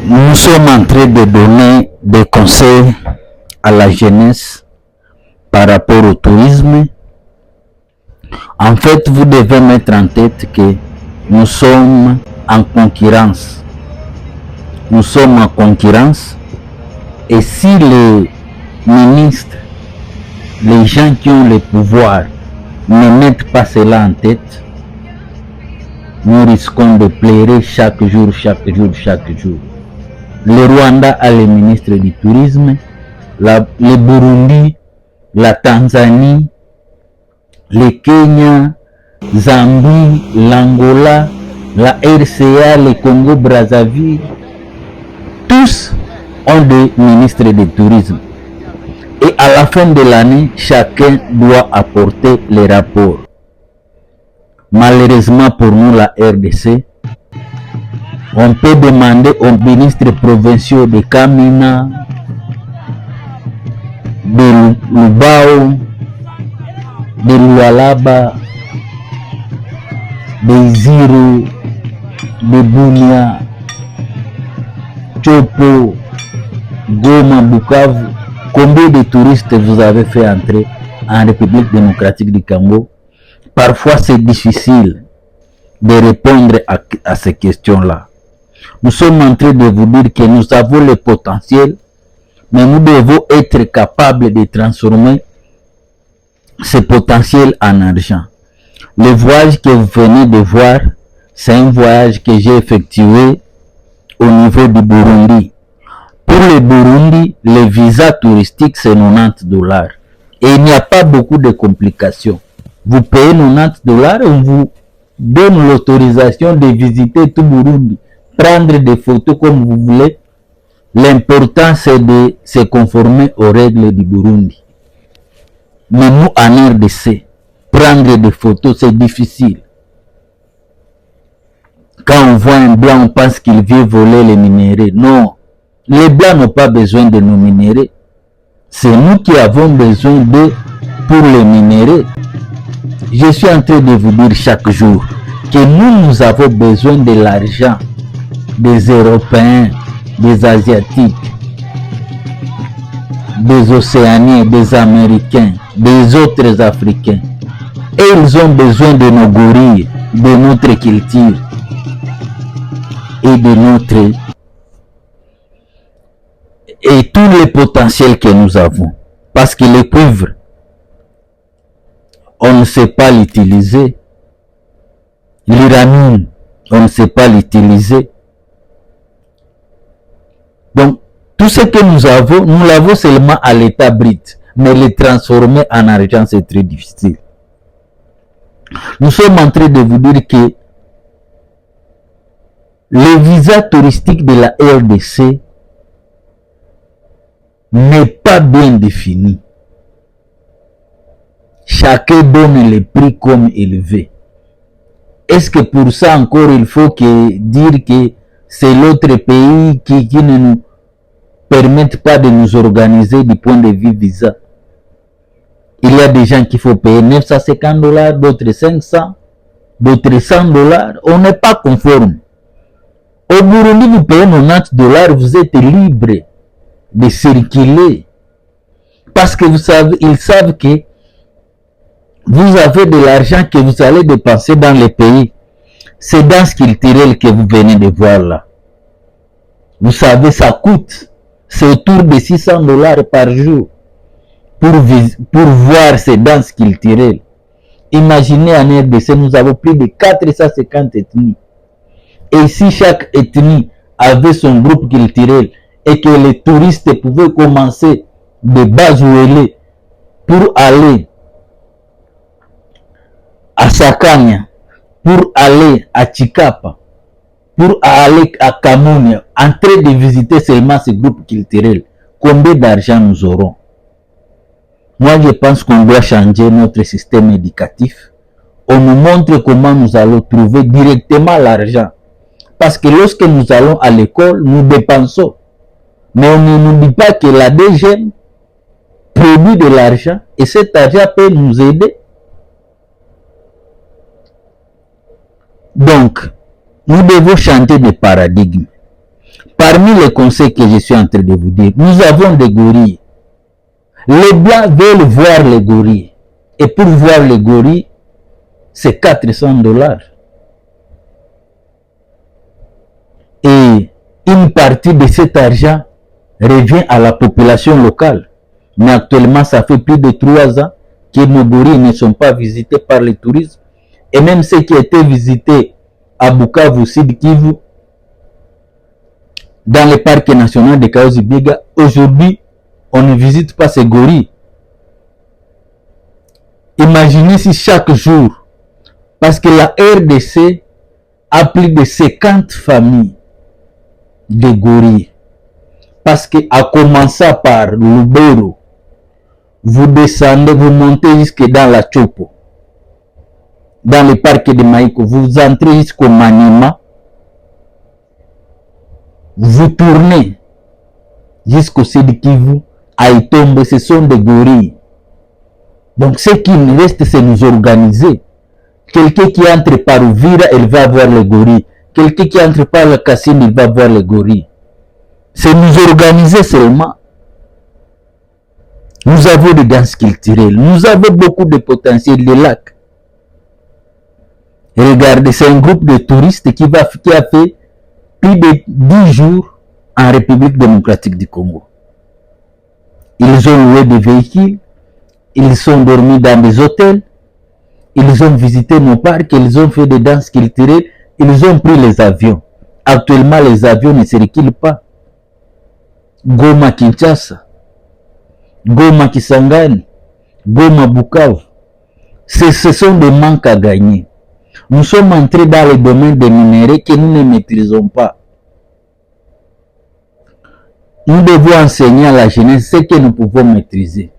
Nous sommes en train de donner des conseils à la jeunesse par rapport au tourisme. En fait, vous devez mettre en tête que nous sommes en concurrence. Nous sommes en concurrence et si les ministres, les gens qui ont le pouvoir ne mettent pas cela en tête, nous risquons de pleurer chaque jour. Le Rwanda a le ministre du tourisme, le Burundi, la Tanzanie, le Kenya, Zambie, l'Angola, la RCA, le Congo-Brazzaville, tous ont des ministres du tourisme. Et à la fin de l'année, chacun doit apporter les rapports. Malheureusement pour nous, la RDC, on peut demander aux ministres provinciaux de Kamina, de Lubao, de Lualaba, de Ziro, de Bunia, Chopo, Goma, Bukavu. Combien de touristes vous avez fait entrer en République démocratique du Congo? Parfois c'est difficile de répondre à ces questions-là. Nous sommes en train de vous dire que nous avons le potentiel, mais nous devons être capables de transformer ce potentiel en argent. Le voyage que vous venez de voir, c'est un voyage que j'ai effectué au niveau du Burundi. Pour le Burundi, le visa touristique, c'est 90 $. Et il n'y a pas beaucoup de complications. Vous payez 90 $, on vous donne l'autorisation de visiter tout Burundi, prendre des photos comme vous voulez. L'important, c'est de se conformer aux règles du Burundi. Mais nous, en RDC, prendre des photos, c'est difficile. Quand on voit un blanc, on pense qu'il vient voler les minéraux. Non, les blancs n'ont pas besoin de nos minéraux. C'est nous qui avons besoin d'eux pour les minéraux. Je suis en train de vous dire chaque jour que nous avons besoin de l'argent des Européens, des Asiatiques, des Océaniens, des Américains, des autres Africains. Et ils ont besoin de nos gorilles, de notre culture et de notre... et tout le potentiel que nous avons. Parce que le cuivre, on ne sait pas l'utiliser. L'uranium, on ne sait pas l'utiliser. Donc, tout ce que nous avons, nous l'avons seulement à l'état brut. Mais le transformer en argent, c'est très difficile. Nous sommes en train de vous dire que le visa touristique de la RDC n'est pas bien défini. Chacun donne le prix comme il veut. Est-ce que pour ça encore il faut dire que c'est l'autre pays qui ne nous permettent pas de nous organiser du point de vue visa? Il y a des gens qu'il faut payer 950 $, d'autres 500, d'autres 100 $. On n'est pas conforme. Au Burundi, vous payez 90 $, vous êtes libre de circuler. Parce que vous savez, ils savent que vous avez de l'argent que vous allez dépenser dans les pays. C'est dans ce culturel que vous venez de voir là. Vous savez, ça coûte. C'est autour de 600 $ par jour pour voir ces danses culturelles. Imaginez en RDC, nous avons plus de 450 ethnies. Et si chaque ethnie avait son groupe culturel et que les touristes pouvaient commencer de Bazouélé pour aller à Sakanya, pour aller à Chikapa, pour aller à Kamounia, en train de visiter seulement ce groupe culturel, combien d'argent nous aurons? Moi, je pense qu'on doit changer notre système éducatif. On nous montre comment nous allons trouver directement l'argent. Parce que lorsque nous allons à l'école, nous dépensons. Mais on ne nous dit pas que la DGM produit de l'argent et cet argent peut nous aider. Donc, nous devons changer de paradigme. Parmi les conseils que je suis en train de vous dire, nous avons des gorilles. Les Blancs veulent voir les gorilles. Et pour voir les gorilles, c'est $400. Et une partie de cet argent revient à la population locale. Mais actuellement, ça fait plus de 3 ans que nos gorilles ne sont pas visités par les touristes. Et même ceux qui étaient visités à Bukavu, Sud Kivu, dans le parc national de Kahuzi-Biega, aujourd'hui, on ne visite pas ces gorilles. Imaginez si chaque jour, parce que la RDC a plus de 50 familles de gorilles. Parce que, à commencer par Lubero, vous descendez, vous montez jusque dans la Chopo, dans le parc de Maïko, vous entrez jusqu'au Maniema, vous tournez jusqu'au Sud Kivu, à Itombe, ce sont des gorilles. Donc ce qui nous reste, c'est nous organiser. Quelqu'un qui entre par Uvira, il va voir les gorilles. Quelqu'un qui entre par la Cassine, il va voir les gorilles. C'est nous organiser seulement. Nous avons des danses culturelles. Nous avons beaucoup de potentiel, les lacs. Regardez, c'est un groupe de touristes qui a fait plus de 10 jours en République démocratique du Congo. Ils ont loué des véhicules, ils sont dormis dans des hôtels, ils ont visité nos parcs, ils ont fait des danses culturelles, ils ont pris les avions. Actuellement, les avions ne circulent pas. Goma Kinshasa, Goma Kisangani, Goma Bukavu. Ce sont des manques à gagner. Nous sommes entrés dans le domaine des minéraux que nous ne maîtrisons pas. Nous devons enseigner à la jeunesse ce que nous pouvons maîtriser.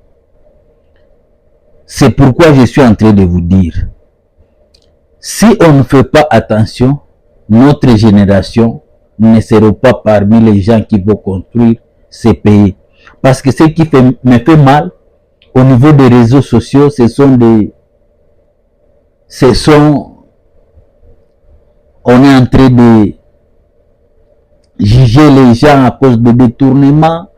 C'est pourquoi je suis en train de vous dire, si on ne fait pas attention, notre génération ne sera pas parmi les gens qui vont construire ces pays. Parce que ce qui me fait mal au niveau des réseaux sociaux, on est en train de juger les gens à cause de détournements,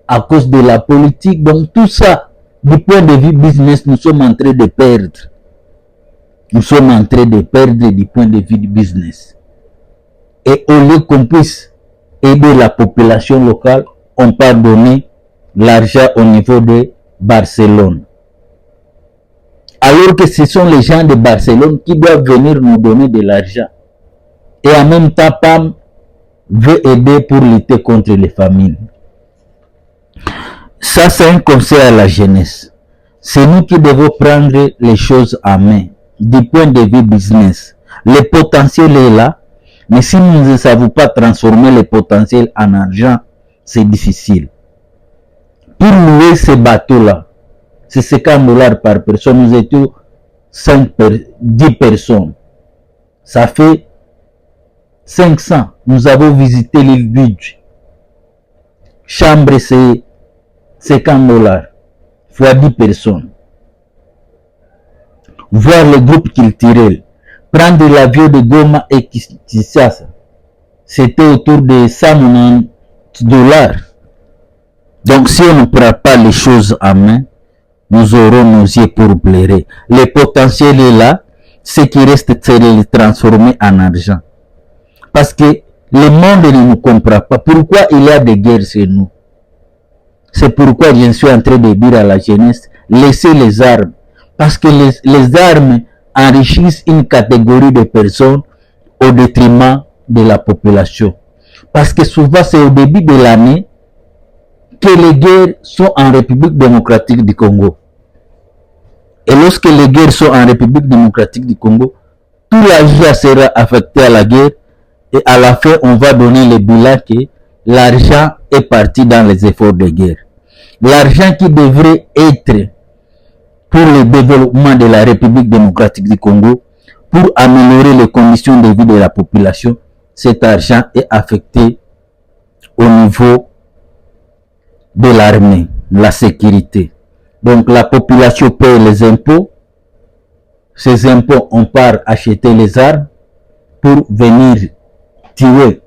à cause de la politique. Donc tout ça, du point de vue business, nous sommes en train de perdre. Nous sommes en train de perdre du point de vue du business. Et au lieu qu'on puisse aider la population locale, on peut donner l'argent au niveau de Barcelone. Alors que ce sont les gens de Barcelone qui doivent venir nous donner de l'argent. Et en même temps, PAM veut aider pour lutter contre les famines. Ça, c'est un conseil à la jeunesse. C'est nous qui devons prendre les choses en main, du point de vue business. Le potentiel est là, mais si nous ne savons pas transformer le potentiel en argent, c'est difficile. Pour louer ces bateaux-là, c'est $50 par personne. Nous étions 10 personnes. Ça fait 500. Nous avons visité l'île Budge. Chambre, c'est $50 fois 10 personnes. Voir le groupe culturel. Prendre l'avion de Goma et Kinshasa. C'était autour de $190. Donc si on ne prend pas les choses en main, nous aurons nos yeux pour pleurer. Le potentiel est là. Ce qui reste, c'est de le transformer en argent. Parce que le monde ne nous comprend pas. Pourquoi il y a des guerres chez nous? C'est pourquoi je suis en train de dire à la jeunesse, laissez les armes. Parce que les armes enrichissent une catégorie de personnes au détriment de la population. Parce que souvent, c'est au début de l'année que les guerres sont en République démocratique du Congo. Et lorsque les guerres sont en République démocratique du Congo, tout l'argent sera affecté à la guerre et à la fin, on va donner le bilan que l'argent est parti dans les efforts de guerre. L'argent qui devrait être pour le développement de la République démocratique du Congo, pour améliorer les conditions de vie de la population, cet argent est affecté au niveau de l'armée, la sécurité. Donc la population paie les impôts. Ces impôts, on part acheter les armes pour venir tuer